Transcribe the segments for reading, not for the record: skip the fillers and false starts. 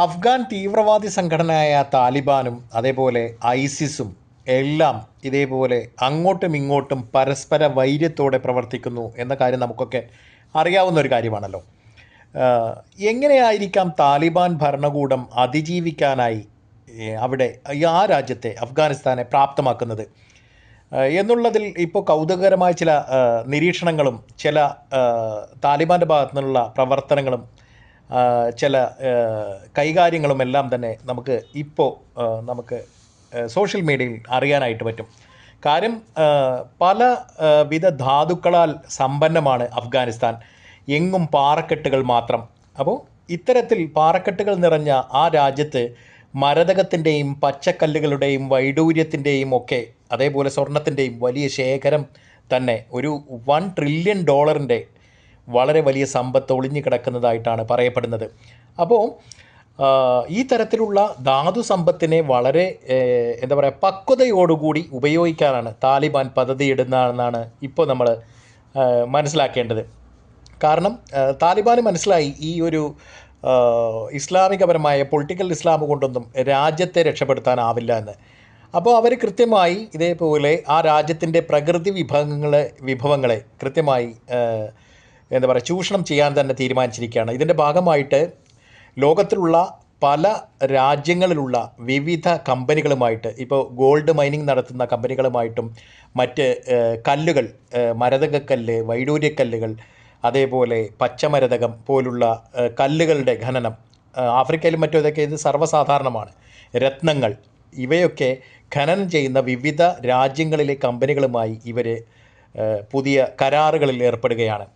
അഫ്ഗാൻ തീവ്രവാദി സംഘടനയായ താലിബാനും അതേപോലെ ഐസിസും എല്ലാം ഇതേപോലെ അങ്ങോട്ടും ഇങ്ങോട്ടും പരസ്പര വൈര്യത്തോടെ പ്രവർത്തിക്കുന്നു എന്ന കാര്യം നമുക്കൊക്കെ അറിയാവുന്ന ഒരു കാര്യമാണല്ലോ. എങ്ങനെയായിരിക്കാം താലിബാൻ ഭരണകൂടം അതിജീവിക്കാനായി അവിടെ ആ രാജ്യത്തെ അഫ്ഗാനിസ്ഥാനെ പ്രാപ്തമാക്കുന്നത് എന്നുള്ളതിൽ ഇപ്പോൾ കൗതുകകരമായ ചില നിരീക്ഷണങ്ങളും ചില താലിബാൻ്റെ ഭാഗത്തു നിന്നുള്ള പ്രവർത്തനങ്ങളും ചില കൈകാര്യങ്ങളുമെല്ലാം തന്നെ നമുക്ക് സോഷ്യൽ മീഡിയയിൽ അറിയാനായിട്ട് പറ്റും. കാര്യം പല വിധ ധാതുക്കളാൽ സമ്പന്നമാണ് അഫ്ഗാനിസ്ഥാൻ. എങ്ങും പാറക്കെട്ടുകൾ മാത്രം. അപ്പോൾ ഇത്തരത്തിൽ പാറക്കെട്ടുകൾ നിറഞ്ഞ ആ രാജ്യത്ത് മരതകത്തിൻ്റെയും പച്ചക്കല്ലുകളുടെയും വൈഡൂര്യത്തിൻ്റെയും ഒക്കെ അതേപോലെ സ്വർണത്തിൻ്റെയും വലിയ ശേഖരം തന്നെ ഒരു $1 ട്രില്യൺ വളരെ വലിയ സമ്പത്ത് ഒളിഞ്ഞു കിടക്കുന്നതായിട്ടാണ് പറയപ്പെടുന്നത്. അപ്പോൾ ഈ തരത്തിലുള്ള ധാതു സമ്പത്തിനെ വളരെ പക്വതയോടുകൂടി ഉപയോഗിക്കാനാണ് താലിബാൻ പദ്ധതിയിടുന്നതെന്നാണ് ഇപ്പോൾ നമ്മൾ മനസ്സിലാക്കേണ്ടത്. കാരണം താലിബാന് മനസ്സിലായി ഈ ഒരു ഇസ്ലാമികപരമായ പൊളിറ്റിക്കൽ ഇസ്ലാം കൊണ്ടൊന്നും രാജ്യത്തെ രക്ഷപ്പെടുത്താനാവില്ല എന്ന്. അപ്പോൾ അവർ കൃത്യമായി ഇതേപോലെ ആ രാജ്യത്തിൻ്റെ പ്രകൃതി വിഭവങ്ങളെ കൃത്യമായി ചൂഷണം ചെയ്യാൻ തന്നെ തീരുമാനിച്ചിരിക്കുകയാണ്. ഇതിൻ്റെ ഭാഗമായിട്ട് ലോകത്തിലുള്ള പല രാജ്യങ്ങളിലുള്ള വിവിധ കമ്പനികളുമായിട്ട് ഇപ്പോൾ ഗോൾഡ് മൈനിങ് നടത്തുന്ന കമ്പനികളുമായിട്ടും മറ്റ് കല്ലുകൾ, മരതകക്കല്ല്, വൈഡൂര്യക്കല്ലുകൾ, അതേപോലെ പച്ചമരതകം പോലുള്ള കല്ലുകളുടെ ഖനനം ആഫ്രിക്കയിലും മറ്റും ഇതൊക്കെ ഇത് സർവ്വസാധാരണമാണ്. രത്നങ്ങൾ ഇവയൊക്കെ ഖനനം ചെയ്യുന്ന വിവിധ രാജ്യങ്ങളിലെ കമ്പനികളുമായി ഇവർ പുതിയ കരാറുകളിൽ ഏർപ്പെടുകയാണ്.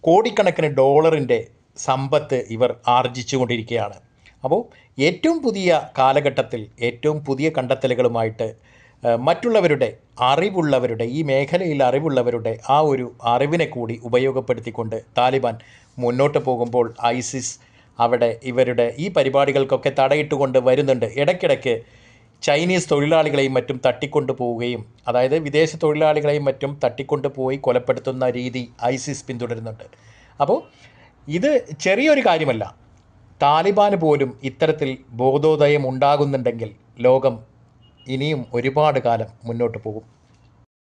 കോടിക്കണക്കിന് ഡോളറിൻ്റെ സമ്പത്ത് ഇവർ ആർജിച്ചു കൊണ്ടിരിക്കുകയാണ്. അപ്പോൾ ഏറ്റവും പുതിയ കാലഘട്ടത്തിൽ ഏറ്റവും പുതിയ കണ്ടെത്തലുകളുമായിട്ട് മറ്റുള്ളവരുടെ അറിവുള്ളവരുടെ ഈ മേഖലയിൽ അറിവുള്ളവരുടെ ആ ഒരു അറിവിനെ കൂടി ഉപയോഗപ്പെടുത്തിക്കൊണ്ട് താലിബാൻ മുന്നോട്ട് പോകുമ്പോൾ ഐസിസ് അവിടെ ഇവരുടെ ഈ പരിപാടികൾക്കൊക്കെ തടയിട്ടുകൊണ്ട് വരുന്നുണ്ട്. ഇടയ്ക്കിടയ്ക്ക് ചൈനീസ് തൊഴിലാളികളെയും മറ്റും തട്ടിക്കൊണ്ടു പോവുകയും അതായത് വിദേശ തൊഴിലാളികളെയും മറ്റും തട്ടിക്കൊണ്ടു പോയി കൊലപ്പെടുത്തുന്ന രീതി ഐസിസ് പിന്തുടരുന്നുണ്ട്. അപ്പോൾ ഇത് ചെറിയൊരു കാര്യമല്ല. താലിബാന് പോലും ഇത്തരത്തിൽ ബോധോദയം ഉണ്ടാകുന്നുണ്ടെങ്കിൽ ലോകം ഇനിയും ഒരുപാട് കാലം മുന്നോട്ട് പോകും.